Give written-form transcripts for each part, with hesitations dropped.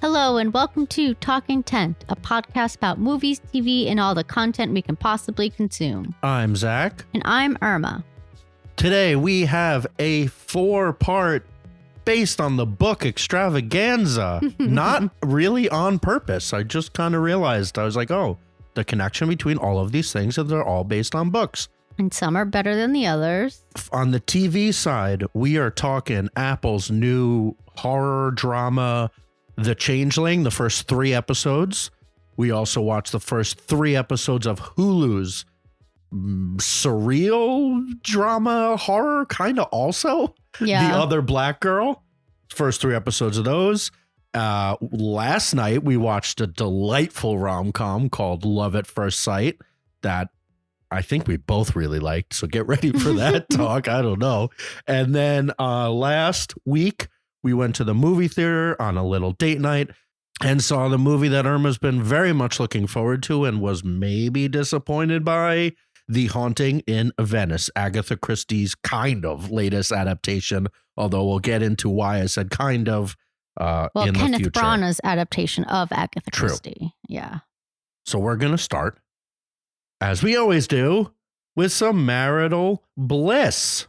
Hello and welcome to Talking Tent, a podcast about movies, TV, and all the content we can possibly consume. I'm Zach. And I'm Irma. Today we have a 4-part based on the book extravaganza. Not really on purpose. I just kind of realized, I was like, oh, the connection between all of these things is they're all based on books. And some are better than the others. On the TV side, we are talking Apple's new horror drama, The Changeling, the first 3 episodes. We also watched the first 3 episodes of Hulu's surreal drama horror, kind of also. Yeah. The Other Black Girl. First 3 episodes of those. Last night, we watched a delightful rom-com called Love at First Sight that I think we both really liked. So get ready for that talk. I don't know. And then last week, we went to the movie theater on a little date night and saw the movie that Irma's been very much looking forward to and was maybe disappointed by, The Haunting in Venice, Agatha Christie's kind of latest adaptation, although we'll get into why I said kind of in the future. Kenneth Branagh's adaptation of Agatha Christie. Yeah. So we're going to start, as we always do, with some marital bliss.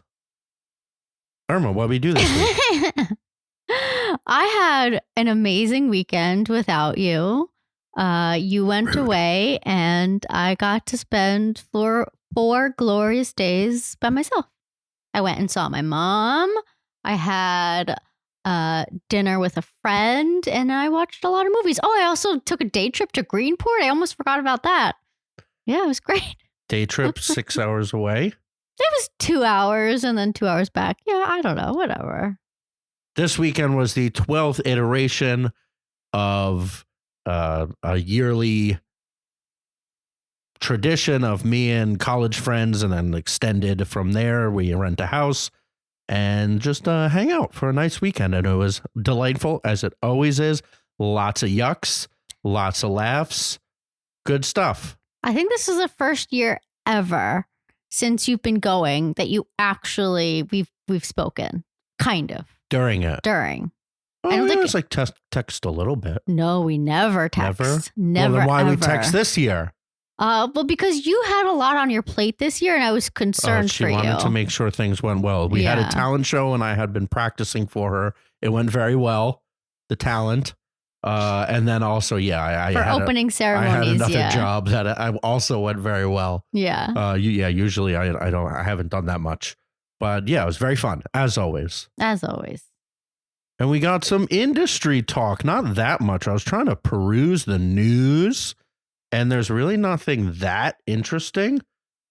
Irma, what we do this week? I had an amazing weekend without you. You went away and I got to spend 4 glorious days by myself. I went and saw my mom. I had dinner with a friend and I watched a lot of movies. Oh, I also took a day trip to Greenport. I almost forgot about that. Yeah, it was great. Day trip 6 hours away? It was 2 hours and then 2 hours back. Yeah, I don't know. Whatever. This weekend was the 12th iteration of a yearly tradition of me and college friends, and then extended from there. We rent a house and just hang out for a nice weekend. And it was delightful, as it always is. Lots of yucks, lots of laughs, good stuff. I think this is the first year ever since you've been going that you actually we've spoken, kind of. During it. Oh, I don't think it's like text a little bit. No, we never text. Never. Well, then why ever. we text this year? Well, because you had a lot on your plate this year, and I was concerned for you. She wanted to make sure things went well. We had a talent show, and I had been practicing for her. It went very well. The talent, and then also, I for had opening ceremonies. I had another job that I also went very well. Yeah. Usually I haven't done that much. But yeah, it was very fun, as always. As always. And we got some industry talk, not that much. I was trying to peruse the news, and there's really nothing that interesting.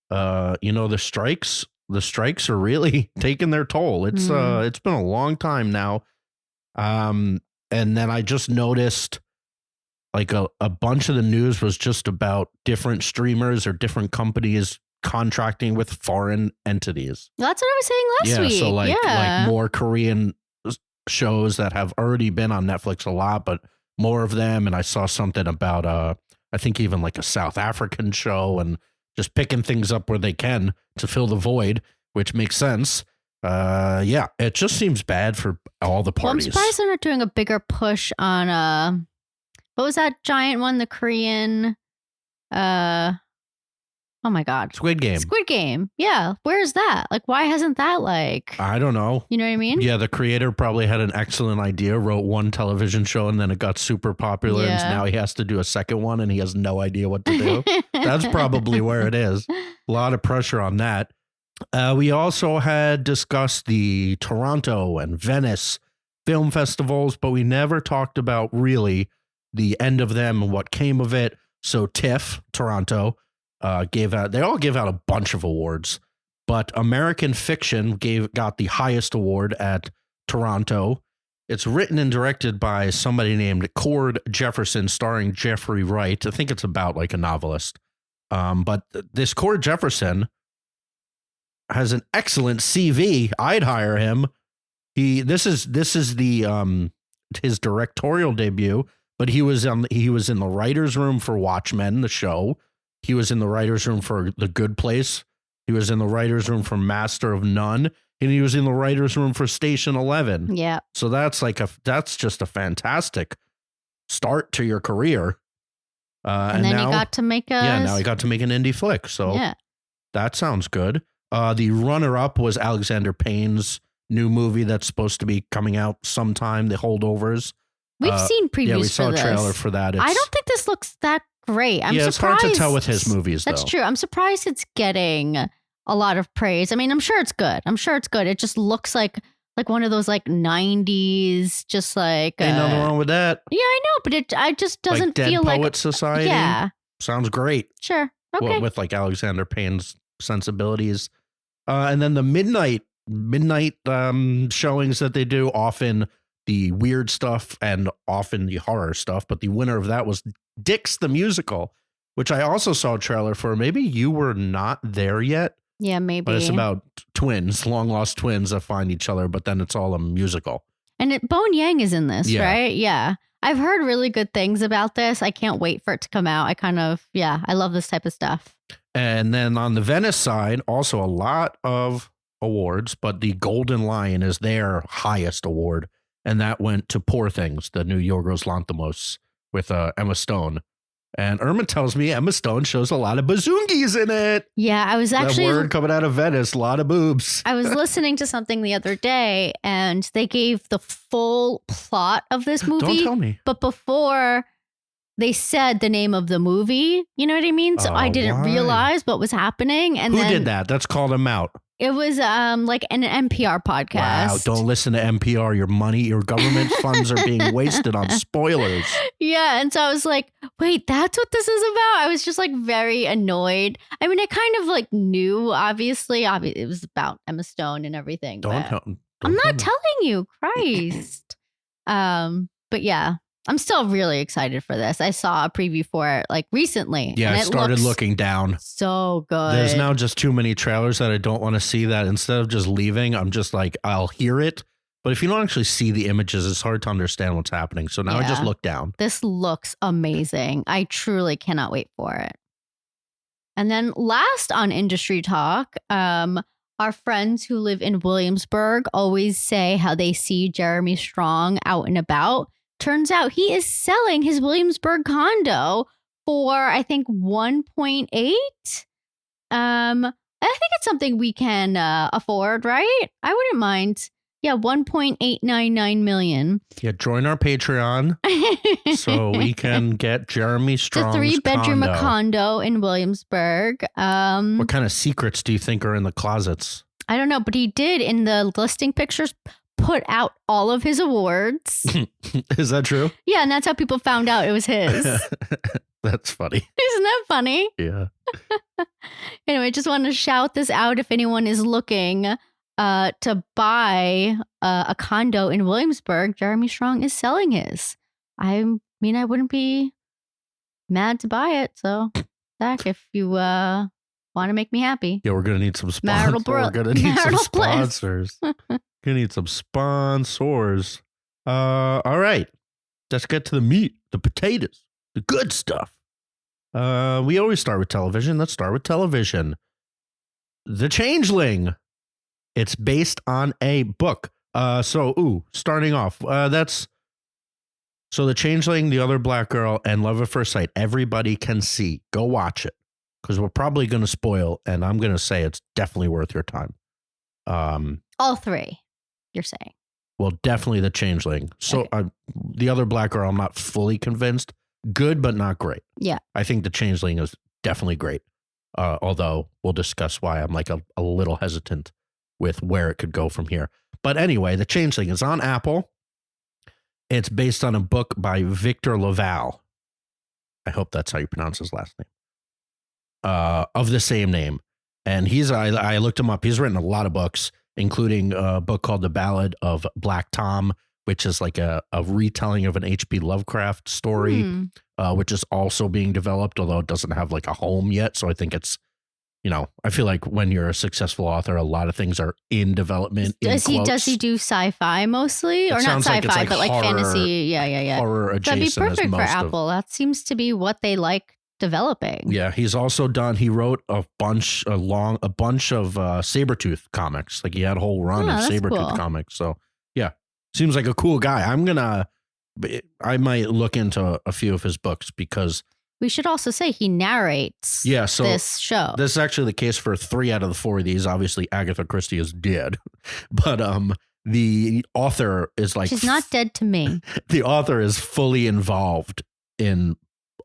The strikes are really taking their toll. It's been a long time now. And then I just noticed like a bunch of the news was just about different streamers or different companies contracting with foreign entities. That's what I was saying last week. So like more Korean shows that have already been on Netflix a lot, but more of them. And I saw something about I think even like a South African show, and just picking things up where they can to fill the void, which makes sense. It just seems bad for all the parties. Well, I'm surprised they're not doing a bigger push on what was that giant one? The Korean oh my God. Squid Game. Yeah. Where is that? Like, why hasn't that I don't know. You know what I mean? Yeah, the creator probably had an excellent idea, wrote one television show, and then it got super popular. And now he has to do a second one and he has no idea what to do. That's probably where it is. A lot of pressure on that. We also had discussed the Toronto and Venice film festivals, but we never talked about really the end of them and what came of it. So TIFF, Toronto, they all gave out a bunch of awards, but American Fiction got the highest award at Toronto. It's written and directed by somebody named Cord Jefferson, starring Jeffrey Wright. I think it's about like a novelist. But this Cord Jefferson has an excellent CV. I'd hire him. This is the his directorial debut, but he was in the writer's room for Watchmen, the show. He was in the writer's room for The Good Place. He was in the writer's room for Master of None, and he was in the writer's room for Station 11. Yeah. So that's just a fantastic start to your career. And then now, he got to make now he got to make an indie flick. So that sounds good. The runner-up was Alexander Payne's new movie that's supposed to be coming out sometime, The Holdovers. We've seen previews Yeah, we saw a trailer for that. I don't think this looks that great. I'm surprised. It's hard to tell with his movies, though. That's true. I'm surprised it's getting a lot of praise. I mean, I'm sure it's good. It just looks like one of those like 90s, just like ain't nothing wrong with that. Yeah, I know, but it just doesn't like feel Dead like Poets Society. Yeah, sounds great. Sure, okay. With like Alexander Payne's sensibilities, and then the midnight showings that they do, often the weird stuff and often the horror stuff. But the winner of that was Dix the Musical, which I also saw a trailer for. Maybe you were not there yet. Yeah, maybe. But it's about twins, long lost twins that find each other, but then it's all a musical. And Bone Yang is in this, right? Yeah. I've heard really good things about this. I can't wait for it to come out. I love this type of stuff. And then on the Venice side, also a lot of awards, but the Golden Lion is their highest award. And that went to Poor Things, the new Yorgos Lanthimos with Emma Stone. And Irma tells me Emma Stone shows a lot of bazungies in it. Yeah, I was actually... That word coming out of Venice, a lot of boobs. I was listening to something the other day, and they gave the full plot of this movie. Don't tell me. But before they said the name of the movie, you know what I mean? So I didn't realize what was happening. And Who did that? That's called them out. It was like an NPR podcast. Wow, don't listen to NPR. Your government funds are being wasted on spoilers. Yeah, and so I was like, wait, that's what this is about? I was just like very annoyed. I mean, I kind of like knew, obviously it was about Emma Stone and everything. I'm not telling you, Christ. But yeah, I'm still really excited for this. I saw a preview for it like recently. Yeah, and I started looking down. So good. There's now just too many trailers that I don't want to see that. Instead of just leaving, I'm just like, I'll hear it. But if you don't actually see the images, it's hard to understand what's happening. So now I just look down. This looks amazing. I truly cannot wait for it. And then last on Industry Talk, our friends who live in Williamsburg always say how they see Jeremy Strong out and about. Turns out he is selling his Williamsburg condo for, I think, 1.8. I think it's something we can afford, right? I wouldn't mind. Yeah, 1.899 million. Yeah, join our Patreon so we can get Jeremy Strong's a 3-bedroom condo in Williamsburg. What kind of secrets do you think are in the closets? I don't know, but he did in the listing pictures put out all of his awards. Is that true? Yeah, and that's how people found out it was his. That's funny. Isn't that funny? Yeah. Anyway, just wanted to shout this out if anyone is looking to buy a condo in Williamsburg. Jeremy Strong is selling his. I mean, I wouldn't be mad to buy it. So, Zach, if you want to make me happy. Yeah, we're going to need some sponsors. We're going to need some sponsors. Gonna need some sponsors. All right. Let's get to the meat, the potatoes, the good stuff. We always start with television. Let's start with television. The Changeling. It's based on a book. Starting off. So The Changeling, The Other Black Girl, and Love at First Sight. Everybody can see. Go watch it. Because we're probably going to spoil, and I'm going to say it's definitely worth your time. All three. You're saying? Well, definitely The Changeling. So The Other Black Girl, I'm not fully convinced. Good, but not great. Yeah. I think The Changeling is definitely great. Although we'll discuss why I'm like a little hesitant with where it could go from here. But anyway, The Changeling is on Apple. It's based on a book by Victor Laval. I hope that's how you pronounce his last name. Of the same name. And I looked him up. He's written a lot of books, including a book called The Ballad of Black Tom, which is like a retelling of an H.P. Lovecraft story, which is also being developed, although it doesn't have like a home yet. So I think it's, I feel like when you're a successful author, a lot of things are in development. Does he do sci-fi mostly? Or not sci-fi, but like horror, fantasy? Yeah. Horror adjacent. That'd be perfect for Apple. That seems to be what they like developing. Yeah, he wrote a bunch of Sabretooth comics. Like he had a whole run of Sabretooth comics. So yeah, seems like a cool guy. I'm gonna I might look into a few of his books because we should also say he narrates so this show. This is actually the case for 3 out of the 4 of these. Obviously, Agatha Christie is dead, but the author is like, she's not dead to me. The author is fully involved in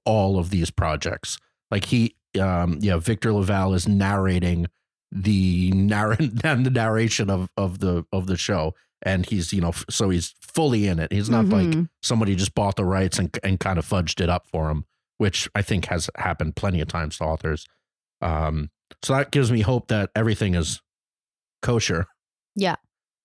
all of these projects. Like Victor LaValle is narrating the narration of the show, and he's so he's fully in it. He's not like somebody just bought the rights and kind of fudged it up for him, which I think has happened plenty of times to authors. So that gives me hope that everything is kosher. Yeah.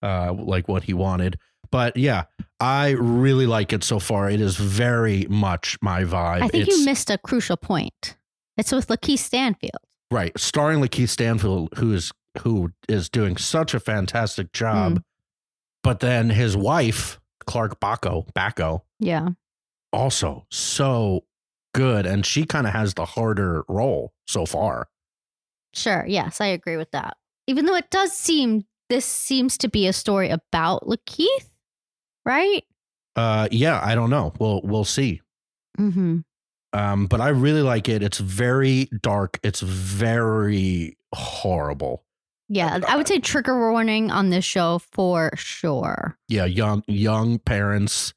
Like what he wanted. But yeah, I really like it so far. It is very much my vibe. I think you missed a crucial point. It's with Lakeith Stanfield. Right. Starring Lakeith Stanfield, who is doing such a fantastic job. But then his wife, Clark Bacco. Yeah. Also so good. And she kind of has the harder role so far. Sure. Yes, I agree with that. Even though this seems to be a story about Lakeith, right? Yeah, I don't know. We'll see. But I really like it. It's very dark. It's very horrible. Yeah, I would say trigger warning on this show for sure. Yeah, young parents,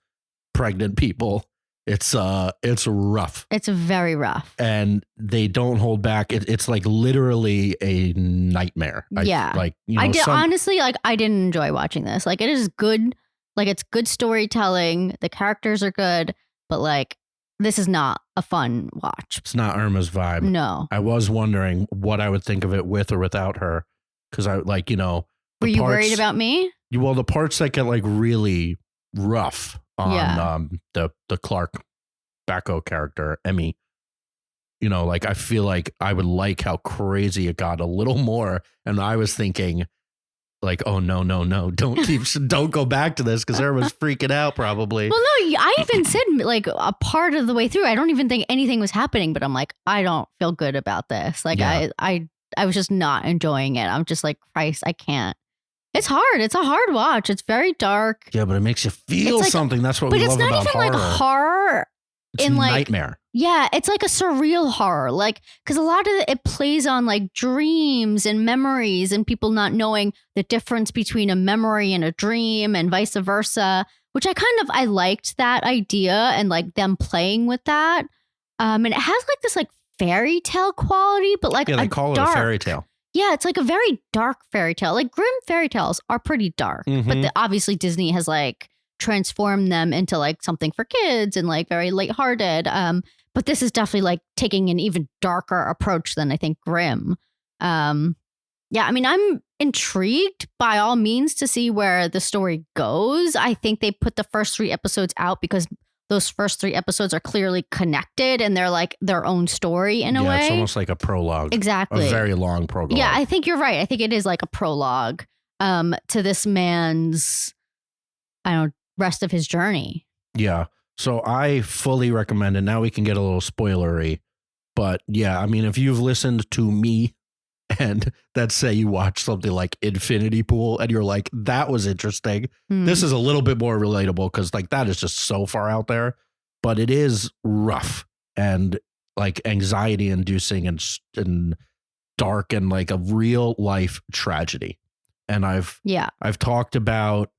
pregnant people. It's rough. It's very rough. And they don't hold back. It's like literally a nightmare. Yeah. Honestly, like I didn't enjoy watching this. Like it is good. Like it's good storytelling. The characters are good, but like this is not a fun watch. It's not Irma's vibe. No. I was wondering what I would think of it with or without her. Cause I like, were you worried about me? Well, the parts that get like really rough on the Clark Bacco character, Emmy, like I feel like I would like how crazy it got a little more. And I was thinking like, oh no, don't go back to this because everyone's freaking out probably. Well, no, I even said like a part of the way through, I don't even think anything was happening, but I'm like, I don't feel good about this. Like I was just not enjoying it. I'm just like, Christ, I can't. It's hard. It's a hard watch. It's very dark. Yeah, but it makes you feel something. That's what we love about horror. But it's not even like horror. It's in like nightmare. Yeah, it's like a surreal horror. Like, because a lot of it plays on like dreams and memories and people not knowing the difference between a memory and a dream and vice versa, which I liked that idea and like them playing with that. And it has like this like fairy tale quality, but like they call it a fairy tale. Yeah, it's like a very dark fairy tale. Like grim fairy tales are pretty dark, but obviously Disney has like transformed them into like something for kids and like very lighthearted. But this is definitely like taking an even darker approach than I think grim. Yeah, I mean, I'm intrigued by all means to see where the story goes. I think they put the first 3 episodes out because those first 3 episodes are clearly connected and they're like their own story in a way. Yeah, it's almost like a prologue. Exactly. A very long prologue. Yeah, I think you're right. I think it is like a prologue to this man's, rest of his journey. Yeah. So I fully recommend it. Now we can get a little spoilery. But yeah, I mean, if you've listened to me and let's say you watch something like Infinity Pool and you're like, that was interesting. This is a little bit more relatable because like that is just so far out there, but it is rough and like anxiety inducing and dark and like a real life tragedy. And I've talked about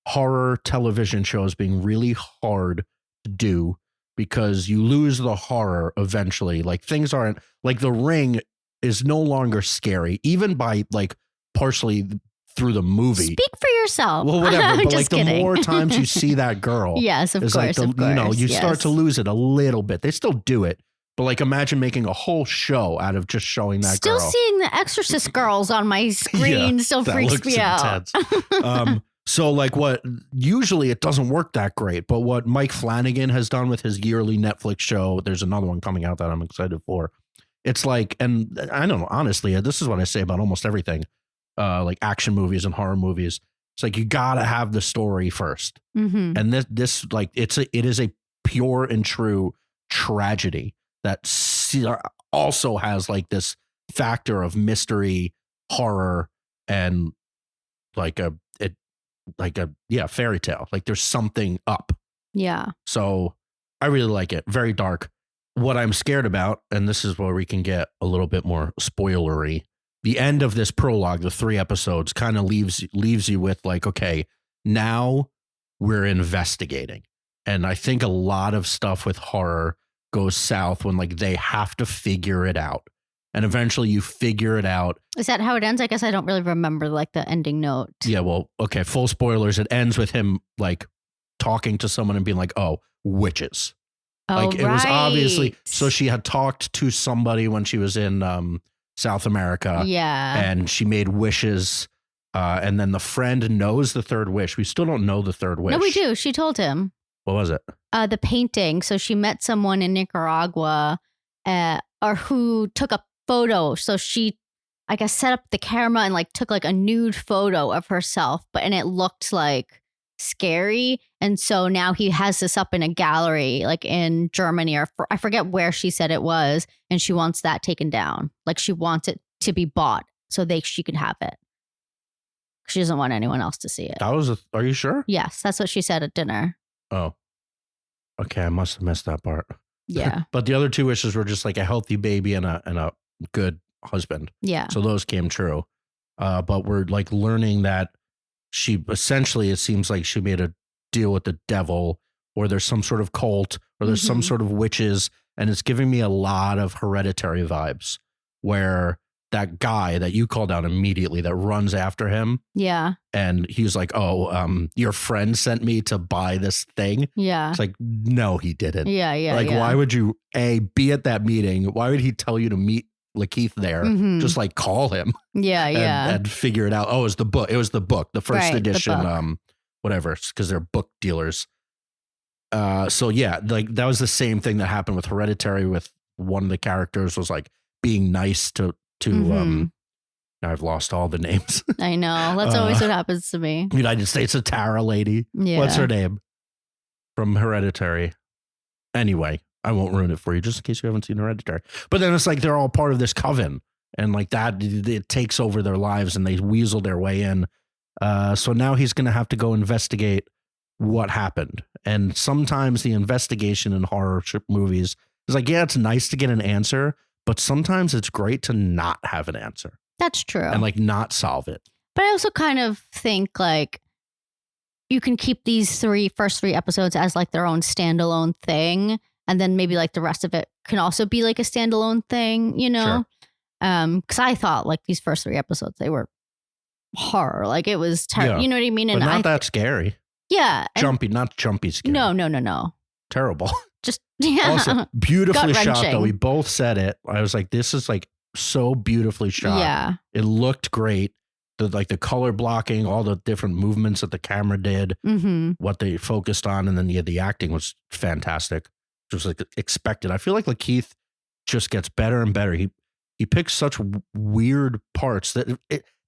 horror television shows being really hard to do because you lose the horror eventually. Like things aren't like The Ring is no longer scary, even by like partially through the movie. Speak for yourself. Well, whatever. But like kidding. The more times you see that girl, yes, of course, like you start to lose it a little bit. They still do it. But like imagine making a whole show out of just showing that girl. Still seeing the Exorcist girls on my screen still freaks me out. So like usually it doesn't work that great, but what Mike Flanagan has done with his yearly Netflix show, there's another one coming out that I'm excited for. It's like, and I don't know, honestly, this is what I say about almost everything, like action movies and horror movies. It's like, you gotta have the story first. And this like, it is a pure and true tragedy that also has like this factor of mystery, horror, and like like a fairy tale. Like there's something up. Yeah. So I really like it. Very dark. What I'm scared about, and this is where we can get a little bit more spoilery. The end of this prologue, the 3 episodes, kind of leaves you with like, okay, now we're investigating. And I think a lot of stuff with horror goes south when like they have to figure it out. And eventually you figure it out. Is that how it ends? I guess I don't really remember like the ending note. Yeah, well, okay, full spoilers. It ends with him like talking to someone and being like, oh, witches. Like it was obviously, so she had talked to somebody when she was in South America. Yeah. And she made wishes. And then the friend knows the third wish. We still don't know the third wish. No, we do. She told him. What was it? The painting. So she met someone in Nicaragua or who took a photo. So she, I guess, set up the camera and like took like a nude photo of herself, and it looked like scary. And so now he has this up in a gallery like in Germany, or I forget where she said it was, and she wants that taken down. Like she wants it to be bought so she could have it. She doesn't want anyone else to see it. Are you sure? Yes, that's what she said at dinner. Oh, okay. I must have missed that part. Yeah. But the other 2 wishes were just like a healthy baby and a good husband. Yeah. So those came true. But we're like learning that she essentially, it seems like she made a deal with the devil, or there's some sort of cult, or there's some sort of witches. And it's giving me a lot of Hereditary vibes, where that guy that you called out immediately that runs after him. Yeah. And he was like, oh, your friend sent me to buy this thing. Yeah. It's like, no, he didn't. Yeah. Yeah. Like, yeah. why would you be at that meeting? Why would he tell you to meet Lakeith there? Just like call him. Yeah. Yeah. And figure it out. Oh, it was the book. It was the book, the first edition, the whatever, because they're book dealers. So yeah, like that was the same thing that happened with Hereditary, with one of the characters was like being nice to now I've lost all the names. I know. That's always what happens to me. United States of Tara lady. Yeah. What's her name? From Hereditary. Anyway, I won't ruin it for you just in case you haven't seen Hereditary. But then it's like they're all part of this coven, and like that, it takes over their lives and they weasel their way in. So now he's going to have to go investigate what happened. And sometimes the investigation in horror movies is like, yeah, it's nice to get an answer, but sometimes it's great to not have an answer. That's true. And like not solve it. But I also kind of think like you can keep these first three episodes as like their own standalone thing. And then maybe like the rest of it can also be like a standalone thing, you know? Sure. Because I thought like these first 3 episodes, they were horror. Like it was terrible. Yeah. You know what I mean? But not that scary. Yeah. Jumpy, not jumpy scary. No. Terrible. Just, yeah. Also, beautifully shot Gut-wrenching. though. We both said it. I was like, this is like so beautifully shot. Yeah. It looked great. The color blocking, all the different movements that the camera did, what they focused on, and then the acting was fantastic. Just like expected. I feel like Lakeith just gets better and better. He picks such weird parts that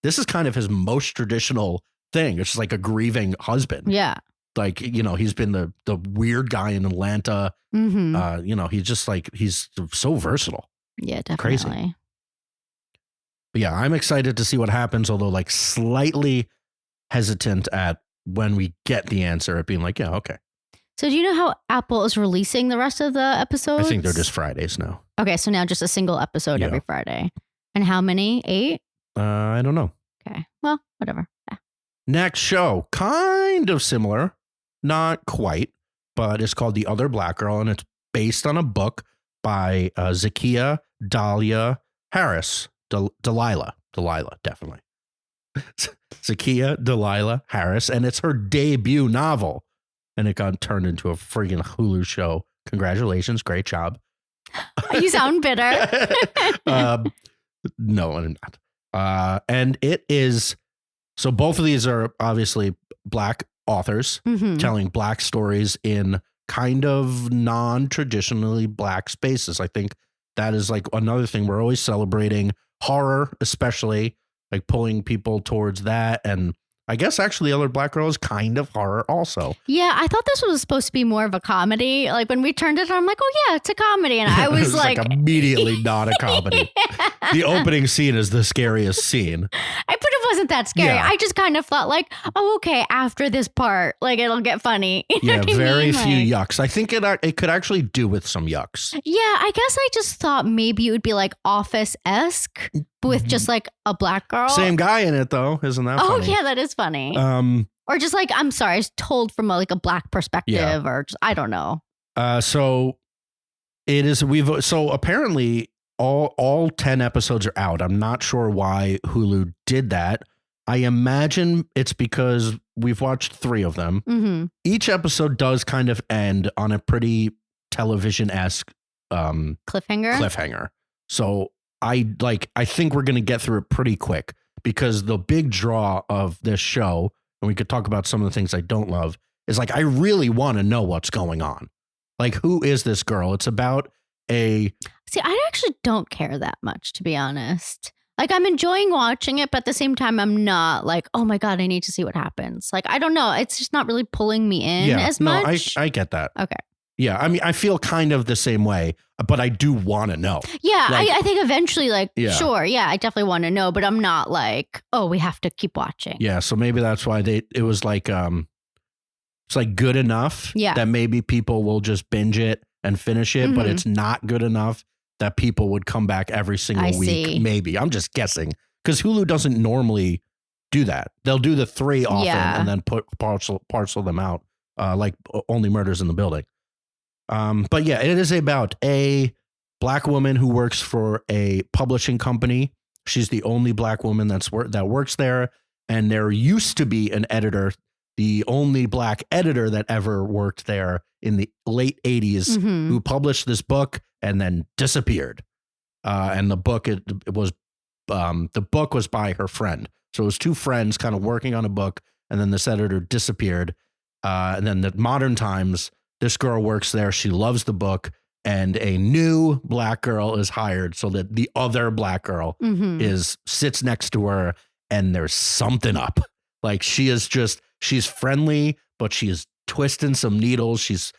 this is kind of his most traditional thing. It's just like a grieving husband. Yeah. Like, you know, he's been the weird guy in Atlanta. You know, he's just like, he's so versatile. Yeah, definitely. Crazy. But yeah, I'm excited to see what happens, although like slightly hesitant at when we get the answer at being like, yeah, okay. So do you know how Apple is releasing the rest of the episodes? I think they're just Fridays now. Okay, so now just a single episode every Friday. And how many? 8? I don't know. Okay, well, whatever. Yeah. Next show, kind of similar, not quite, but it's called The Other Black Girl, and it's based on a book by Zakiya Dahlia Harris. Delilah, definitely. Zakiya Dahlia Harris, and it's her debut novel, and it got turned into a friggin' Hulu show. Congratulations, great job. You sound bitter. No, I'm not. And it is, so both of these are obviously Black authors telling Black stories in kind of non-traditionally Black spaces. I think that is like another thing. We're always celebrating horror, especially like pulling people towards that. And I guess actually The Other Black Girl is kind of horror also. Yeah, I thought this was supposed to be more of a comedy. Like when we turned it on, I'm like, oh yeah, it's a comedy. And I was, like immediately not a comedy. Yeah. The opening scene is the scariest scene. I put it wasn't that scary. Yeah. I just kind of thought like, oh, okay, after this part, like it'll get funny. You know Yeah, what I very mean? few Like, yucks. I think it could actually do with some yucks. yeah, I guess I just thought maybe it would be like Office-esque with just like a black girl. Same guy in it though, isn't that Oh funny? yeah, that is funny. Or just like, I'm sorry, it's told from like a black perspective, or just, I don't know. So it is. So apparently all 10 episodes are out. I'm not sure why Hulu did that. I imagine it's because we've watched 3 of them. Mm-hmm. Each episode does kind of end on a pretty television-esque Cliffhanger. So I think we're gonna get through it pretty quick, because the big draw of this show, and we could talk about some of the things I don't love, is like I really want to know what's going on. Like, who is this girl? It's about a... See, I actually don't care that much, to be honest. Like, I'm enjoying watching it, but at the same time, I'm not like, oh my God, I need to see what happens. Like, I don't know. It's just not really pulling me in as much. I get that. Okay. Yeah, I mean, I feel kind of the same way, but I do want to know. Yeah, Like, I think eventually, like, Yeah. sure, yeah, I definitely want to know, but I'm not like, oh, we have to keep watching. Yeah, so maybe that's why it was like it's like good enough that maybe people will just binge it and finish it, but it's not good enough that people would come back every single week. See. Maybe. I'm just guessing, because Hulu doesn't normally do that. They'll do the 3 often and then parcel them out, like Only Murders in the Building. But yeah, it is about a black woman who works for a publishing company. She's the only black woman that works there, and there used to be an editor, the only black editor that ever worked there in the late 80s, who published this book and then disappeared. And the book was by her friend. So it was 2 friends kind of working on a book, and then this editor disappeared. And then the modern times, this girl works there. She loves the book, and a new black girl is hired so that the other black girl sits next to her, and there's something up. Like, she's friendly, but she's twisting some needles. She's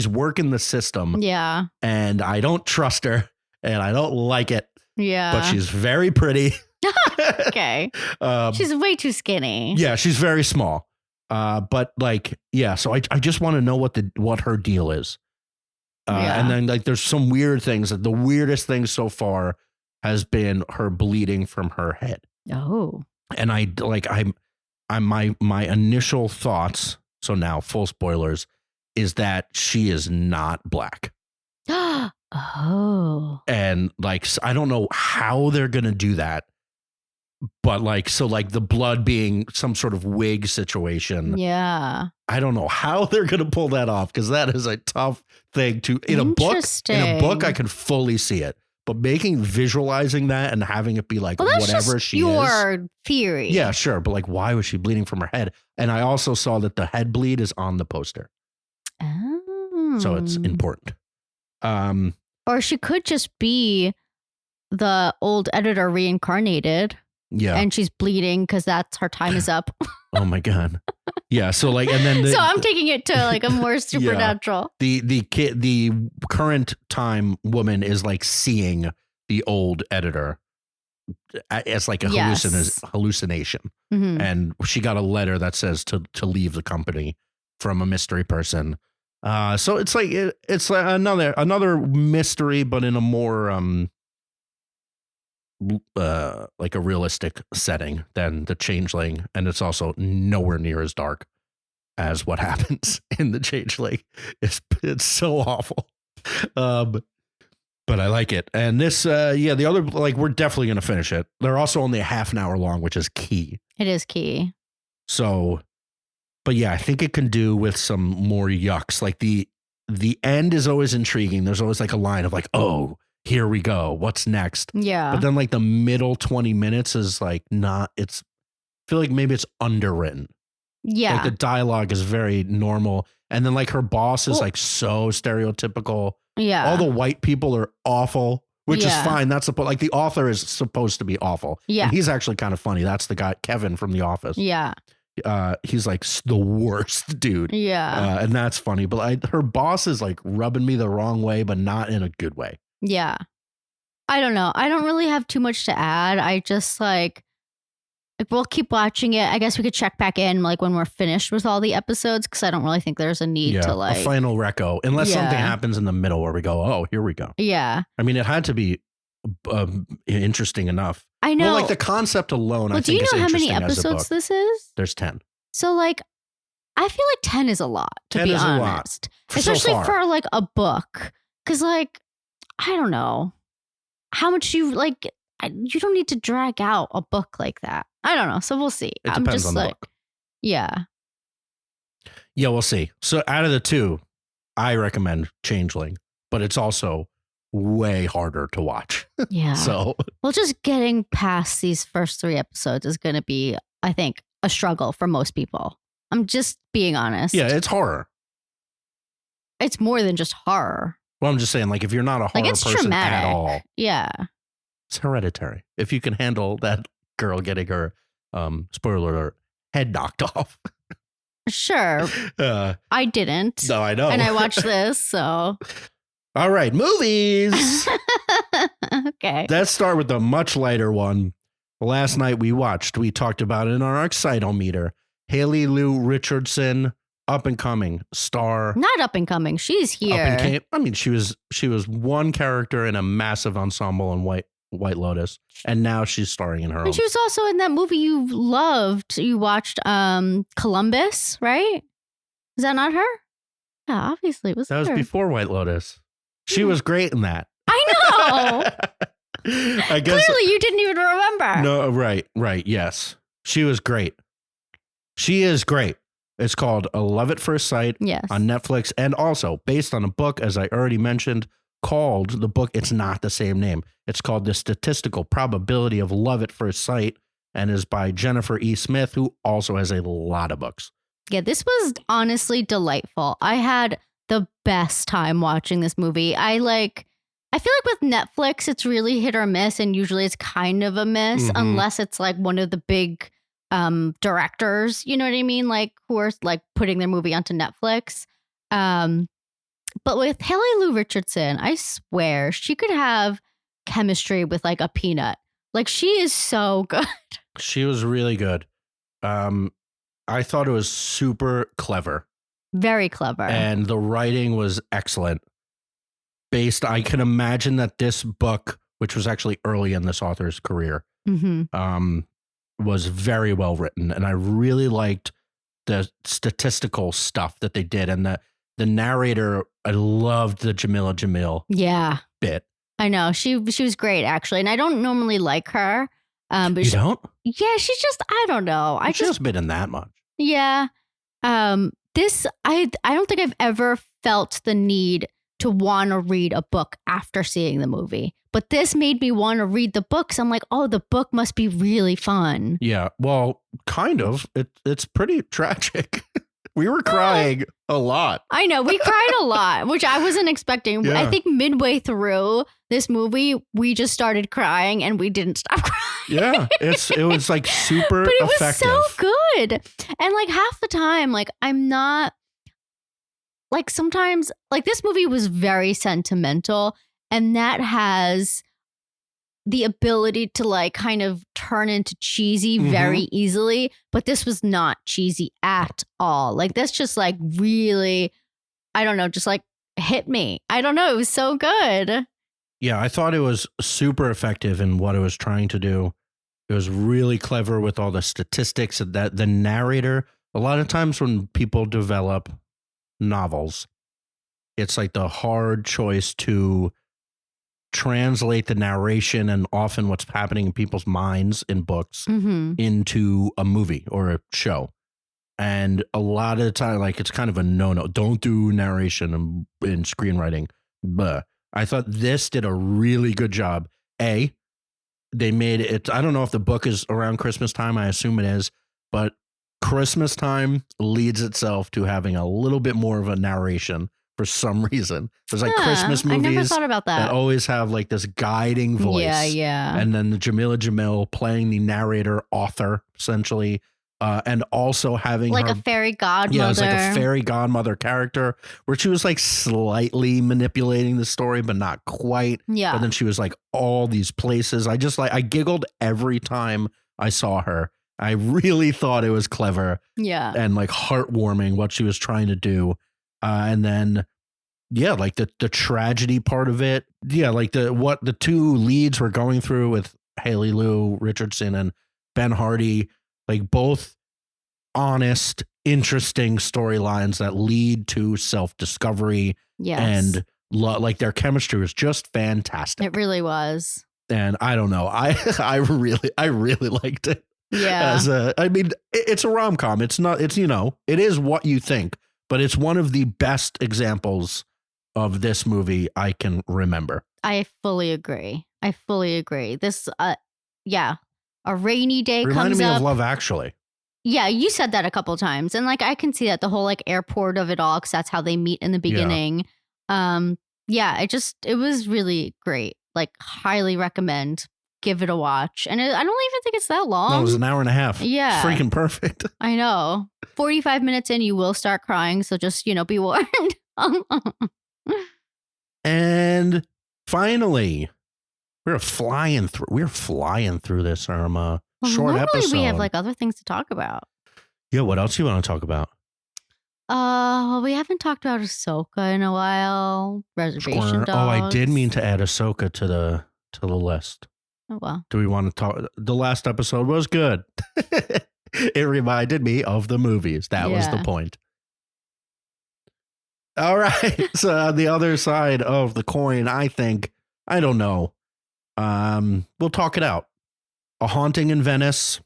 working the system. Yeah. And I don't trust her, and I don't like it. Yeah. But she's very pretty. Okay. She's way too skinny. Yeah, she's very small. But like, yeah, so I just want to know what her deal is. And then like there's some weird things. The weirdest thing so far has been her bleeding from her head. Oh. And my initial thoughts, so now full spoilers, is that she is not black. Oh. And like, I don't know how they're going to do that. But like, so like the blood being some sort of wig situation. Yeah. I don't know how they're going to pull that off, because that is a tough thing to, in a book, I can fully see it. But visualizing that and having it be like whatever she is. Your theory. Yeah, sure. But like, why was she bleeding from her head? And I also saw that the head bleed is on the poster. Oh. So it's important. Or she could just be the old editor reincarnated. Yeah. And she's bleeding because that's her time is up. Oh my God. Yeah. So like, and then so I'm taking it to like a more supernatural. Yeah. The current time woman is like seeing the old editor as like a hallucination. And she got a letter that says to leave the company from a mystery person. So it's like it's another mystery, but in a more like a realistic setting than the Changeling, and it's also nowhere near as dark as what happens in the Changeling. It's so awful, but I like it. And this, the other, like, we're definitely gonna finish it. They're also only a half an hour long, which is key. It is key. So, but yeah, I think it can do with some more yucks. Like the end is always intriguing. There's always like a line of like, oh, here we go. What's next? Yeah. But then like the middle 20 minutes is like I feel like maybe it's underwritten. Yeah. Like the dialogue is very normal. And then like her boss is like so stereotypical. Yeah. All the white people are awful, which is fine. That's like the author is supposed to be awful. Yeah. And he's actually kind of funny. That's the guy, Kevin from The Office. Yeah. He's like the worst dude. Yeah. And that's funny. But her boss is like rubbing me the wrong way, but not in a good way. Yeah. I don't know. I don't really have too much to add. I just like, Like, we'll keep watching it. I guess we could check back in like when we're finished with all the episodes, because I don't really think there's a need to like a final reco, unless something happens in the middle where we go, oh, here we go. Yeah. I mean, it had to be interesting enough. I know. Well, like the concept alone, I think is interesting. Do you know how many episodes this is? There's 10. So like, I feel like 10 is a lot, to be honest. Especially for like a book. Because like, I don't know how much you like, you don't need to drag out a book like that. I don't know. So we'll see. It depends on the book. Yeah. Yeah, we'll see. So out of the two, I recommend Changeling, but it's also way harder to watch. Yeah. So well, just getting past these first 3 episodes is going to be, I think, a struggle for most people. I'm just being honest. Yeah, it's horror. It's more than just horror. Well, I'm just saying, like, if you're not a horror person traumatic. at all. Yeah. It's hereditary. If you can handle that girl getting her, spoiler alert, head knocked off. Sure. I didn't. No, I know. And I watched this, so. All right, movies. Okay. Let's start with the much lighter one. Last night we talked about it in our Excitometer. Haley Lou Richardson, up and coming star. Not up and coming. She's here. I mean, she was one character in a massive ensemble in White Lotus, and now she's starring in her own. And she was also in that movie you loved. You watched Columbus, right? Is that not her? Yeah, obviously it was That her. was before White Lotus. She was great in that. I know. I guess clearly you didn't even remember. No, right, yes. She was great. She is great. It's called A Love at First Sight on Netflix, and also based on a book, as I already mentioned, called the book. It's not the same name. It's called The Statistical Probability of Love at First Sight, and is by Jennifer E. Smith, who also has a lot of books. Yeah, this was honestly delightful. I had the best time watching this movie. I feel like with Netflix, it's really hit or miss, and usually it's kind of a miss unless it's like one of the big directors, you know what I mean? Like who are like putting their movie onto Netflix. But with Haley Lou Richardson, I swear she could have chemistry with like a peanut. Like she is so good. She was really good. I thought it was super clever. Very clever. And the writing was excellent. I can imagine that this book, which was actually early in this author's career, was very well written. And I really liked the statistical stuff that they did. And the narrator, I loved the Jamila Jamil bit. I know. She was great, actually. And I don't normally like her. But you don't? Yeah, she's just, I don't know. She hasn't been in that much. Yeah. This, I don't think I've ever felt the need to want to read a book after seeing the movie. But this made me want to read the books. I'm like, oh, the book must be really fun. Yeah, well, kind of. It's pretty tragic. We were crying a lot. I know. We cried a lot, which I wasn't expecting. Yeah. I think midway through this movie, we just started crying and we didn't stop crying. Yeah, it was like super but it effective. Was so good. And like half the time, like I'm not, like sometimes, like this movie was very sentimental, and that has the ability to like kind of turn into cheesy very easily. But this was not cheesy at all. Like this just like really, I don't know, just like hit me. I don't know. It was so good. Yeah, I thought it was super effective in what it was trying to do. It was really clever with all the statistics that the narrator, a lot of times when people develop novels, it's like the hard choice to translate the narration and often what's happening in people's minds in books into a movie or a show. And a lot of the time, like it's kind of a no-no. Don't do narration in screenwriting. But I thought this did a really good job. They made it, I don't know if the book is around Christmas time. I assume it is. But Christmas time leads itself to having a little bit more of a narration for some reason. There's like Christmas movies I never thought about that always have like this guiding voice. Yeah. And then the Jamila Jamil playing the narrator author, essentially. And also having like her, a fairy godmother. Yeah, it was like a fairy godmother character where she was like slightly manipulating the story, but not quite. Yeah. But then she was like all these places. I giggled every time I saw her. I really thought it was clever. Yeah. And like heartwarming what she was trying to do. And then, yeah, like the tragedy part of it. Yeah, like what the two leads were going through with Haley Lou Richardson and Ben Hardy, like both honest, interesting storylines that lead to self-discovery. Yes. And like their chemistry was just fantastic. It really was. And I don't know. I really liked it. Yeah. I mean, it's a rom-com. It's not, it's, you know, it is what you think, but it's one of the best examples of this movie I can remember. I fully agree. This, yeah, a rainy day Reminded comes me up. of Love Actually. Yeah, you said that a couple times. And like, I can see that the whole like airport of it all, because that's how they meet in the beginning. Yeah, it was really great. Like, highly recommend. Give it a watch. And I don't even think it's that long. No, it was an hour and a half. Yeah. It's freaking perfect. I know. 45 minutes in, you will start crying. So just, be warned. And finally, we're flying through this, Irma. Short episode. We have like other things to talk about. Yeah, what else you want to talk about? Well, we haven't talked about Ahsoka in a while. Reservation Dogs. Oh, I did mean to add Ahsoka to the list. Oh, well. Do we want to talk? The last episode was good. It reminded me of the movies. That was the point. All right. So on the other side of the coin, I don't know. We'll talk it out. A Haunting in Venice,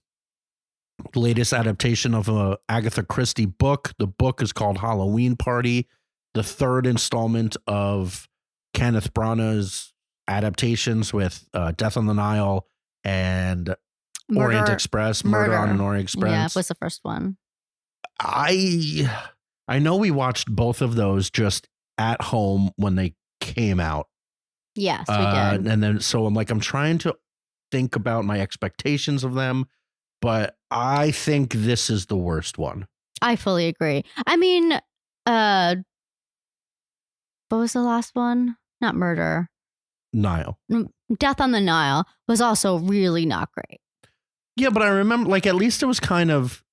the latest adaptation of a Agatha Christie book. The book is called Halloween Party, the third installment of Kenneth Branagh's adaptations with Death on the Nile and Orient Express, Murder on an Orient Express. Yeah, it was the first one. I know we watched both of those just at home when they came out. Yes, we did. And then, so I'm trying to think about my expectations of them, but I think this is the worst one. I fully agree. I mean, what was the last one? Not Murder. Nile. Death on the Nile was also really not great. Yeah, but I remember, like, at least it was kind of.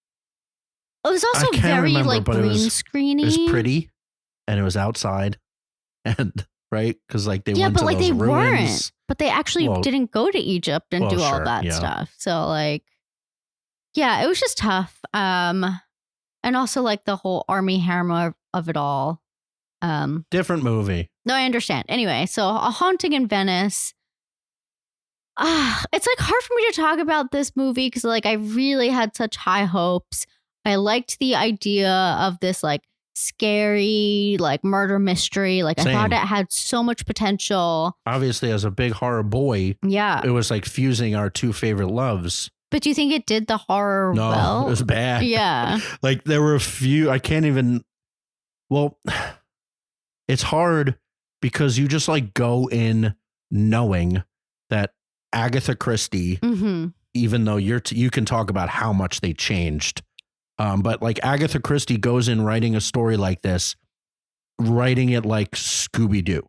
It was also very like green screeny. It was pretty, and it was outside, and right because like they went to like those they ruins. weren't. But they actually didn't go to Egypt and do all that stuff. So like, yeah, it was just tough. And also like the whole army hammer of it all. Different movie. No, I understand. Anyway, so A Haunting in Venice. It's like hard for me to talk about this movie because like I really had such high hopes. I liked the idea of this like scary like murder mystery. Like Same. I thought it had so much potential. Obviously, as a big horror boy, yeah, it was like fusing our two favorite loves. But do you think it did the horror well? No, it was bad. Yeah. Like there were a few, I can't even, well, it's hard because you just like go in knowing that Agatha Christie, even though you can talk about how much they changed. But like Agatha Christie goes in writing a story like this, writing it like Scooby-Doo.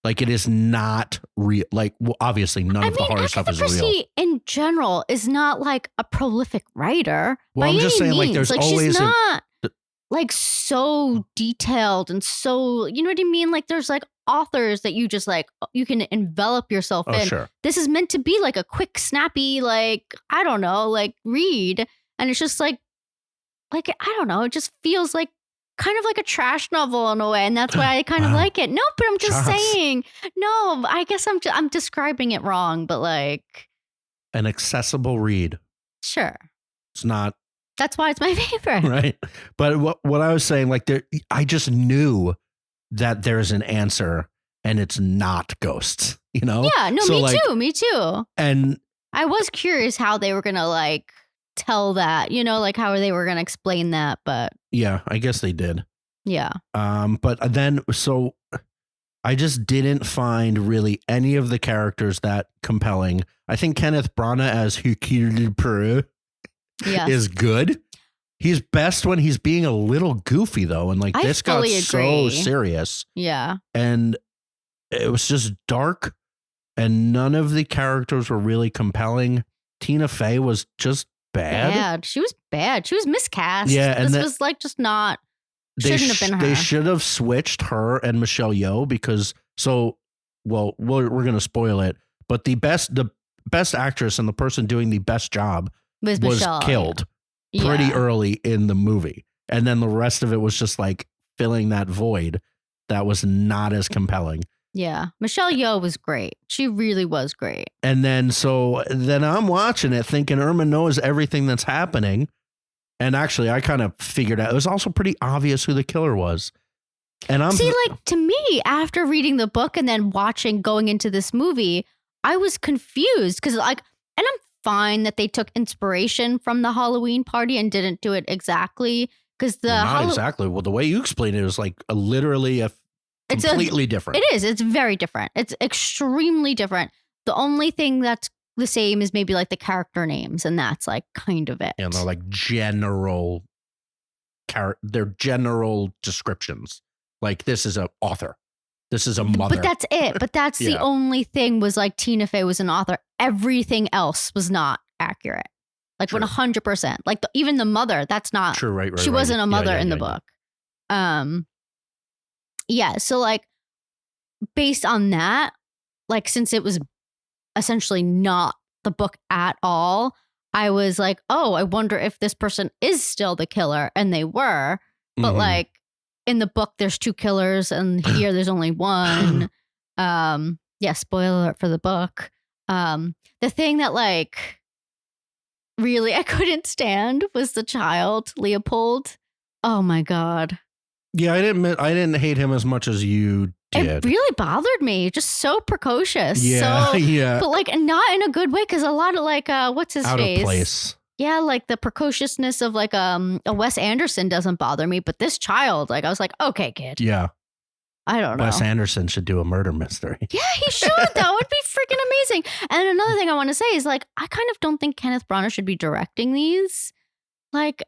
Like it is not real. Like, well, obviously none of the horror stuff is real. Agatha Christie in general is not like a prolific writer. Well, I'm just saying, like, there's always she's not like so detailed and so, you know what I mean? Like there's like authors that you just like, you can envelop yourself in. Sure. This is meant to be like a quick, snappy, like, I don't know, like read. And it's just like, I don't know. It just feels like kind of like a trash novel in a way. And that's why I kind of like it. No, but I'm just saying, no, I guess I'm describing it wrong, but like. An accessible read. Sure. It's not. That's why it's my favorite. Right. But what I was saying, like I just knew that there's an answer and it's not ghosts, you know? Yeah, no, so me too. And I was curious how they were going to like tell that, you know, like how they were going to explain that, but yeah, I guess they did. Yeah. But then, so I just didn't find really any of the characters that compelling. I think Kenneth Branagh as Hercule Poirot is good. He's best when he's being a little goofy though. And like this got so serious. Yeah. And it was just dark and none of the characters were really compelling. Tina Fey was just bad. She was bad. She was miscast. Yeah, and this was like just not. Shouldn't have been her. They should have switched her and Michelle Yeoh because we're going to spoil it, but the best actress and the person doing the best job was Michelle, killed pretty early in the movie. And then the rest of it was just like filling that void that was not as compelling. Yeah. Michelle Yeoh was great. She really was great. And then I'm watching it thinking Irma knows everything that's happening. And actually, I kind of figured out it was also pretty obvious who the killer was. And to me, after reading the book and then going into this movie, I was confused because and I'm fine that they took inspiration from the Halloween party and didn't do it exactly because not exactly. Well, the way you explained it was like literally completely different. It is. It's very different. It's extremely different. The only thing that's the same is maybe like the character names, and that's like kind of it. And they're like they're general descriptions. Like this is an author. This is a mother. But that's it. But that's the only thing was like Tina Fey was an author. Everything else was not accurate. Like 100%. Like even the mother, that's not true. Right. She wasn't a mother in the book. Yeah. So like based on that, like since it was essentially not the book at all, I was like, oh, I wonder if this person is still the killer. And they were. But like in the book, there's 2 killers and here there's only one. Spoiler alert for the book. The thing that like really I couldn't stand was the child, Leopold. Oh my God. Yeah, I didn't hate him as much as you did. It really bothered me. Just so precocious. Yeah, yeah. But like not in a good way because a lot of like what's his face? Out of place. Yeah, like the precociousness of like a Wes Anderson doesn't bother me, but this child, like I was like, okay, kid. Yeah. I don't know. Wes Anderson should do a murder mystery. Yeah, he should. That would be freaking amazing. And another thing I want to say is like, I kind of don't think Kenneth Branagh should be directing these. Like,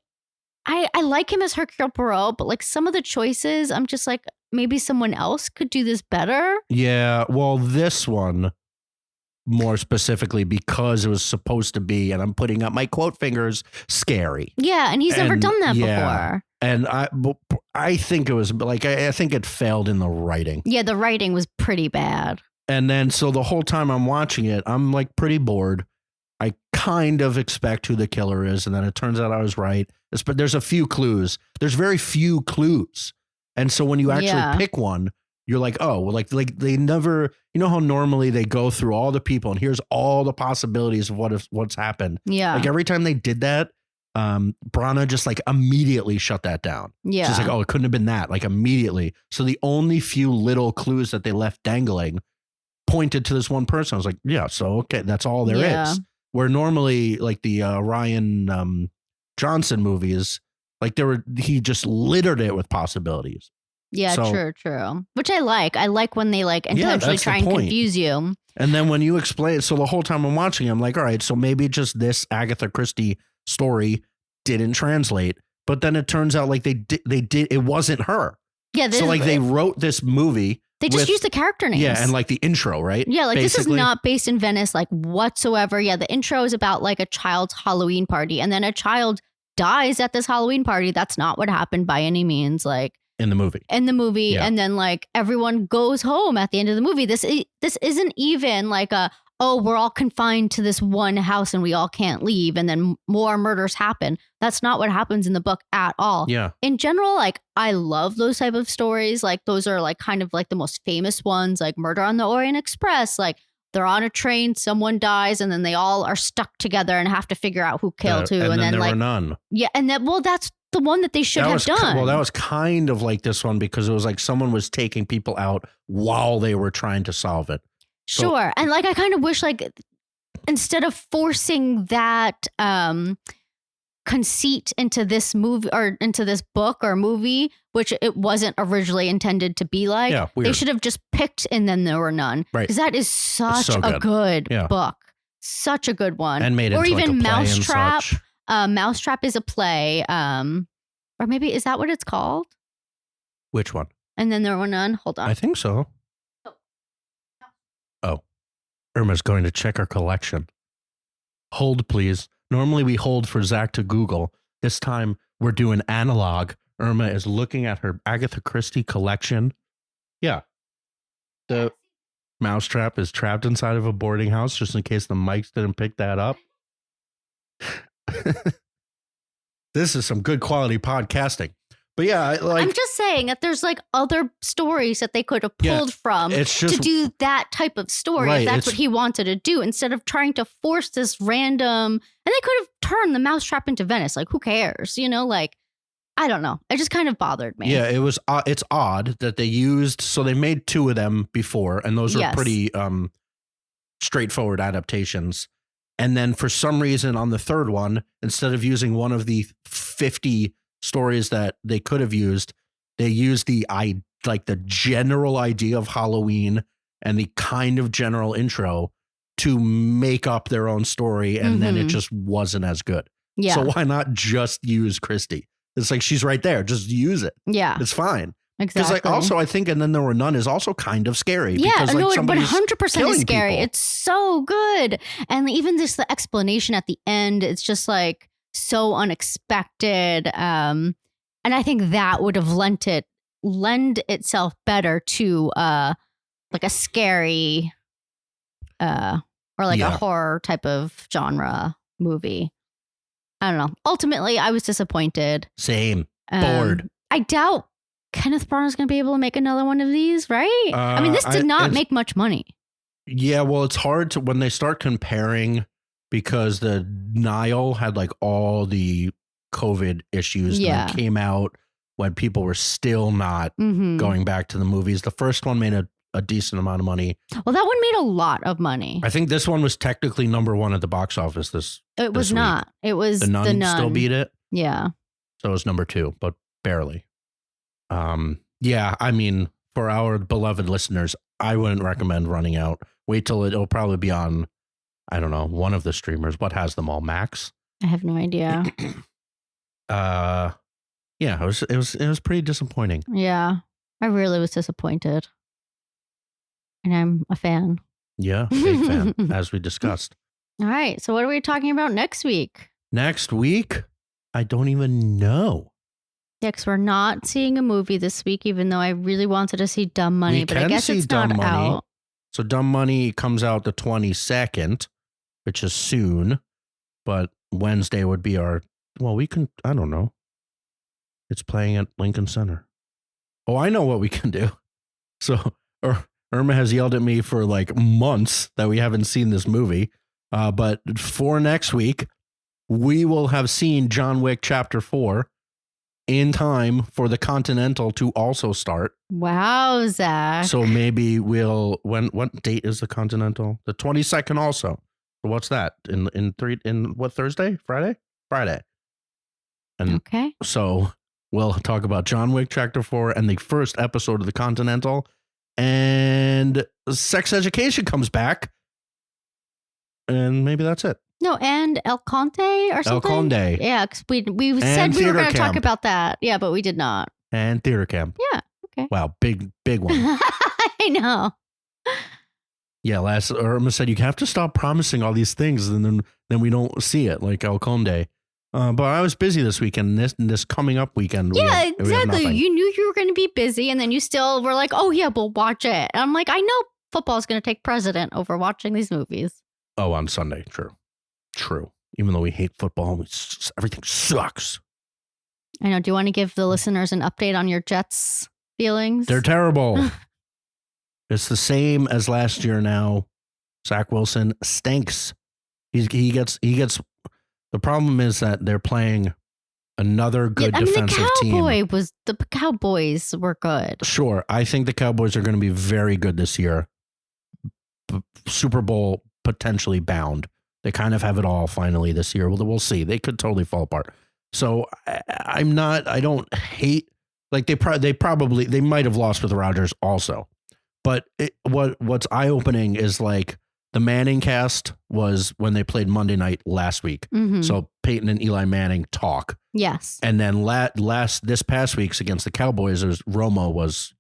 I like him as Hercule Poirot, but like some of the choices, I'm just like, maybe someone else could do this better. Yeah, well, this one more specifically because it was supposed to be, and I'm putting up my quote fingers, scary. Yeah, and he's never done that before. And I think it was like, I think it failed in the writing. Yeah, the writing was pretty bad. And then so the whole time I'm watching it, I'm like pretty bored. I kind of expect who the killer is, and then it turns out I was right. But there's a few clues. There's very few clues. And so when you actually pick one, you're like, oh, well, like they never, you know how normally they go through all the people and here's all the possibilities of what's happened. Yeah. Like every time they did that, Branagh just like immediately shut that down. Yeah. She's like, oh, it couldn't have been that, like immediately. So the only few little clues that they left dangling pointed to this one person. I was like, yeah, so okay, that's all there is. Where normally like the Ryan Johnson movies, like he just littered it with possibilities. Yeah, true. Which I like. I like when they like intentionally try and confuse you. And then when you explain, so the whole time I'm watching, I'm like, all right, so maybe just this Agatha Christie story didn't translate, but then it turns out like they did, it wasn't her. Yeah. So like they wrote this movie. They just used the character names. Yeah, and like the intro, right? Yeah, like basically. This is not based in Venice like whatsoever. Yeah, the intro is about like a child's Halloween party and then a child dies at this Halloween party. That's not what happened by any means. Like in the movie. Yeah. And then like everyone goes home at the end of the movie. This isn't even like we're all confined to this one house and we all can't leave and then more murders happen. That's not what happens in the book at all. Yeah. In general, like I love those type of stories. Like those are like kind of like the most famous ones, like Murder on the Orient Express. Like they're on a train, someone dies, and then they all are stuck together and have to figure out who killed who. And then there like were none. Yeah, and then that's the one that they should have done. Well, that was kind of like this one because it was like someone was taking people out while they were trying to solve it. Sure. And like, I kind of wish like instead of forcing that conceit into this movie or into this book or movie, which it wasn't originally intended to be like, they should have just picked And Then There Were None. Right. Because that is such a good book. Such a good one. And made it or into even like a Mousetrap. Mousetrap is a play. Or maybe, is that what it's called? Which one? And Then There Were None. Hold on. I think so. Oh. Irma's going to check her collection. Hold, please. Normally we hold for Zach to Google. This time we're doing analog. Irma is looking at her Agatha Christie collection. Yeah. The mousetrap is trapped inside of a boarding house, just in case the mics didn't pick that up. This is some good quality podcasting. But yeah, I'm just saying that there's like other stories that they could have pulled from to do that type of story. Right, if that's what he wanted to do, instead of trying to force this random. And they could have turned the mousetrap into Venice. Like, who cares? You know, like, I don't know. It just kind of bothered me. Yeah, it was. It's odd that they used. So they made 2 of them before, and those are pretty straightforward adaptations. And then for some reason on the third one, instead of using one of the 50 stories that they could have used, they used the general idea of Halloween and the kind of general intro to make up their own story, and then it just wasn't as good. Yeah. So why not just use Christie? It's like, she's right there. Just use it. Yeah. It's fine. Exactly. Because also, I think, and then there were none is also kind of scary. Yeah, because, no, but 100% is scary. People. It's so good. And even just the explanation at the end, it's just like so unexpected. And I think that would have lend itself better to like a scary or like a horror type of genre movie. I don't know. Ultimately, I was disappointed. Same. Bored. I doubt Kenneth Branagh's going to be able to make another one of these, right? I mean, this did not make much money. Yeah, well, it's hard to when they start comparing, because the Nile had like all the COVID issues that came out when people were still not going back to the movies. The first one made a decent amount of money. Well, that one made a lot of money. I think this one was technically #1 at the box office It was not. It was The Nun. Still beat it? Yeah. So it was #2, but barely. Yeah, I mean, for our beloved listeners, I wouldn't recommend running out. Wait till it'll probably be on, I don't know, one of the streamers. What has them all? Max? I have no idea. Yeah, it was pretty disappointing. Yeah, I really was disappointed. And I'm a fan. Yeah, big fan, as we discussed. All right, so what are we talking about next week? Next week? I don't even know. Yeah, because we're not seeing a movie this week, even though I really wanted to see Dumb Money, but I guess it's not out. So Dumb Money comes out the 22nd, which is soon, but Wednesday would be I don't know. It's playing at Lincoln Center. Oh, I know what we can do. So Irma has yelled at me for like months that we haven't seen this movie. But for next week, we will have seen John Wick Chapter 4 in time for the Continental to also start. Wow, Zach. So maybe what date is the Continental? The 22nd also. So what's that? In what, Thursday? Friday? Friday. And okay. So we'll talk about John Wick Chapter 4 and the first episode of the Continental. And Sex Education comes back. And maybe that's it. No, and El Conte or something? El Conde. Yeah, because we said we were going to talk about that. Yeah, but we did not. And Theater Camp. Yeah, okay. Wow, big one. I know. Yeah, Irma said you have to stop promising all these things, and then we don't see it, like El Conde. But I was busy this weekend, this coming up weekend. Yeah, exactly. You knew you were going to be busy, and then you still were like, oh yeah, we'll watch it. And I'm like, I know football is going to take precedent over watching these movies. Oh, on Sunday. True. Even though we hate football, everything sucks. I know. Do you want to give the listeners an update on your Jets feelings? They're terrible. It's the same as last year now. Zach Wilson stinks. He gets. The problem is that they're playing another good defensive team. The Cowboys were good. Sure. I think the Cowboys are going to be very good this year. Super Bowl potentially bound. They kind of have it all finally this year. We'll see. They could totally fall apart. So I don't hate, like they might have lost with Rodgers also. But what's eye-opening is like the Manning cast was when they played Monday night last week. Mm-hmm. So Peyton and Eli Manning talk. Yes. And then this past week's against the Cowboys, Romo was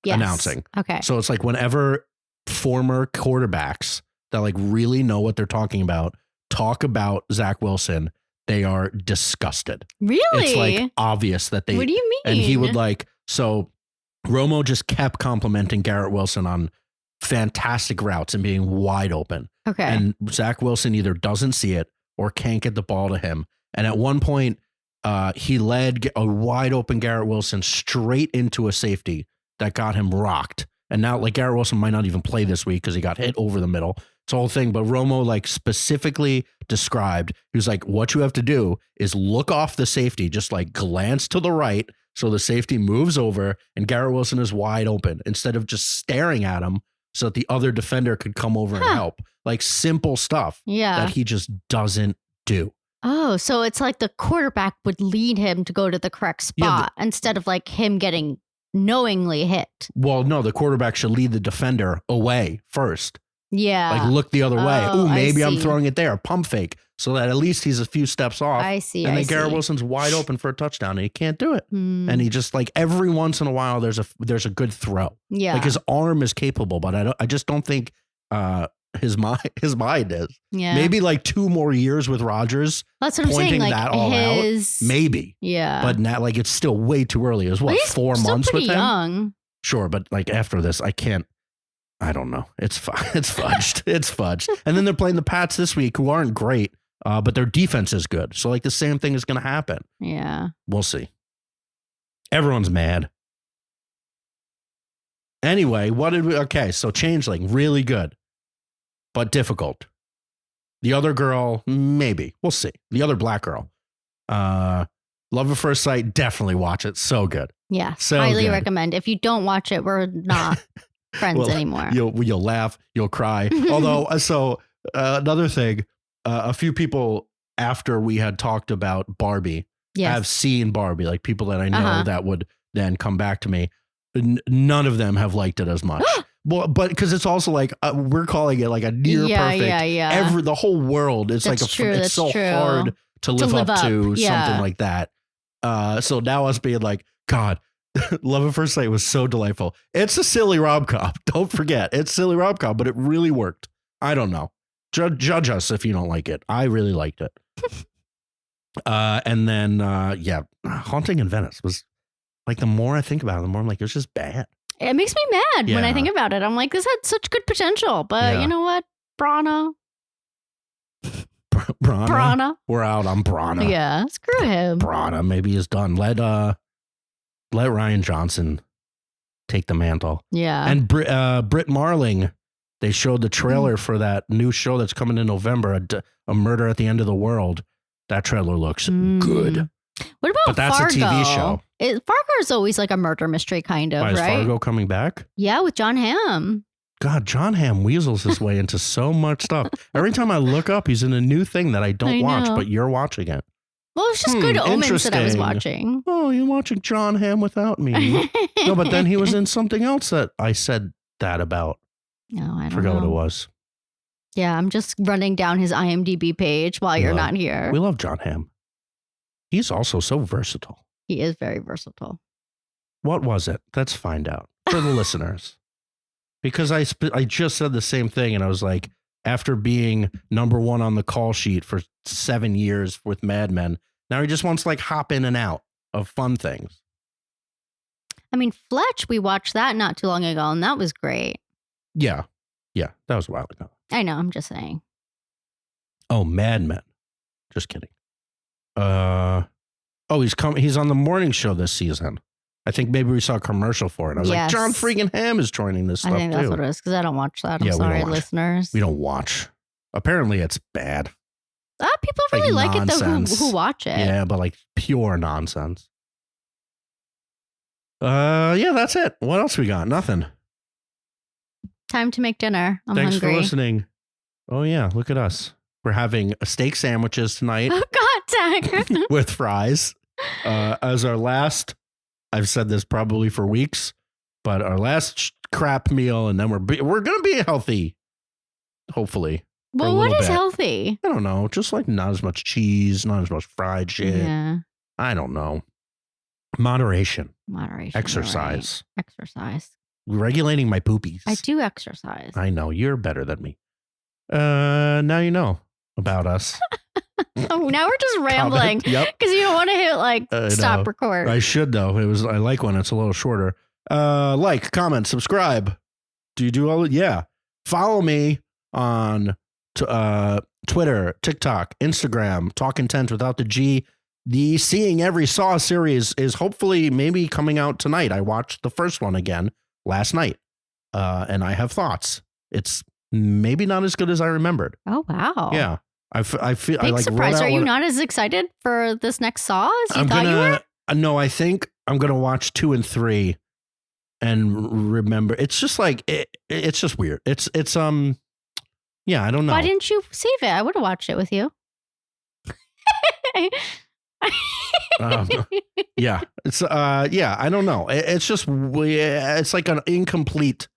announcing. Okay. So it's like whenever former quarterbacks that like really know what they're talking about talk about Zach Wilson, they are disgusted. Really? It's like obvious that they. What do you mean? And he would so Romo just kept complimenting Garrett Wilson on fantastic routes and being wide open. Okay. And Zach Wilson either doesn't see it or can't get the ball to him. And at one point, he led a wide open Garrett Wilson straight into a safety that got him rocked. And now, like, Garrett Wilson might not even play this week because he got hit over the middle. It's a whole thing. But Romo, like, specifically described, he was like, what you have to do is look off the safety, just like glance to the right. So the safety moves over and Garrett Wilson is wide open instead of just staring at him so that the other defender could come over and help. Like, simple stuff that he just doesn't do. Oh, so it's like the quarterback would lead him to go to the correct spot instead of like him getting knowingly hit. Well, no, the quarterback should lead the defender away first. Yeah. Like, look the other way. Oh, Ooh, maybe I'm throwing it there. Pump fake. So that at least he's a few steps off. I see. And then Garrett Wilson's wide open for a touchdown and he can't do it. And he just, like, every once in a while there's a good throw. Yeah. Like, his arm is capable, but I just don't think his mind is. Yeah. Maybe like 2 more years with Rodgers. That's what I'm saying. Like, that all out. Maybe. Yeah. But now, like, it's still way too early. It was what, 4 months with him? Young. Sure, but like after this, I don't know. It's fudged. It's fudged. And then they're playing the Pats this week, who aren't great, but their defense is good. So like the same thing is going to happen. Yeah. We'll see. Everyone's mad. Anyway, okay, so Changeling, really good, but difficult. The other girl, maybe. We'll see. The other black girl. Love at First Sight, definitely watch it. So good. Yeah. So highly good. recommend. If you don't watch it, we're not friends anymore. You'll laugh, you'll cry. Although, another thing, a few people after we had talked about Barbie have seen Barbie, like people that I know that would then come back to me. None of them have liked it as much. Well, but because it's also like we're calling it like a near perfect. Yeah. The whole world. It's That's like true. It's so hard to live up to something like that. So now us being like, God, Love at First Sight was so delightful. It's a silly rom-com. Don't forget, it's silly rom-com, but it really worked. I don't know. Judge us if you don't like it. I really liked it. And then, Haunting in Venice was like, the more I think about it, the more I'm like, it was just bad. It makes me mad when I think about it. I'm like, this had such good potential, but you know what? Brana. We're out on Brana. Yeah, screw him. Brana, maybe he's done. Let Ryan Johnson take the mantle. Yeah. And Britt Marling, they showed the trailer for that new show that's coming in November, a Murder at the End of the World. That trailer looks good. What about But that's Fargo? a TV show. Fargo is always like a murder mystery kind of, Is right? Fargo coming back? Yeah, with John Hamm. God, John Hamm weasels his way into so much stuff. Every time I look up, he's in a new thing that I don't watch, but you're watching it. Well, it's just Good Omens that I was watching. Oh, you're watching John Hamm without me. No, but then he was in something else that I said that about. No, I don't forgot know what it was. Yeah, I'm just running down his IMDb page while you're not here. We love John Hamm. He's also so versatile. He is very versatile. What was it? Let's find out for the listeners. Because I just said the same thing, and I was like, after being number 1 on the call sheet for 7 years with Mad Men, now he just wants to like hop in and out of fun things. I mean, Fletch, we watched that not too long ago, and that was great. Yeah, that was a while ago. I know, I'm just saying. Oh, Mad Men. Just kidding. He's on the morning show this season. I think maybe we saw a commercial for it. I was like, John freaking Hamm is joining this stuff too. I think that's what it is, because I don't watch that. I'm sorry, listeners. We don't watch. Apparently it's bad. People really like it though who watch it. Yeah, but like pure nonsense. That's it. What else we got? Nothing. Time to make dinner. Thanks hungry. for listening. Oh yeah, look at us. We're having steak sandwiches tonight. Oh God, Zach. With fries. As our last, I've said this probably for weeks, but our last crap meal, and then we're gonna be healthy. Hopefully. Well, what is healthy? I don't know. Just like not as much cheese, not as much fried shit. Yeah. I don't know. Moderation. Exercise. Right. Exercise. Regulating my poopies. I do exercise. I know. You're better than me. Now you know. about us. Oh, now we're just rambling. Yep. Because you don't want to hit stop record. I should though. I like when it's a little shorter. Like, comment, subscribe. Do you do all it? Yeah. Follow me on Twitter, TikTok, Instagram, Talk Intent without the G. The Seeing Every Saw series is hopefully maybe coming out tonight. I watched the first one again last night, and I have thoughts. It's maybe not as good as I remembered. Oh, wow. Yeah. I feel big surprise. Are you not as excited for this next Saw as you thought you were? No, I think I'm gonna watch 2 and 3 and remember. It's just like it's just weird. It's yeah, I don't know. Why didn't you save it? I would have watched it with you. Yeah, it's yeah, I don't know. It's just it's like an incomplete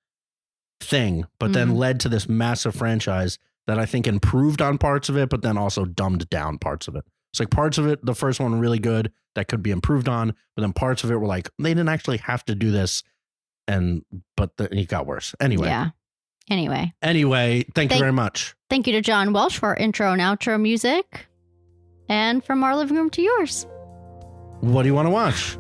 thing, but then led to this massive franchise that I think improved on parts of it, but then also dumbed down parts of it. It's like parts of it, the first one really good that could be improved on, but then parts of it were like, they didn't actually have to do this. But it got worse. Anyway. Yeah. Anyway, thank you very much. Thank you to John Welsh for our intro and outro music. And from our living room to yours. What do you want to watch?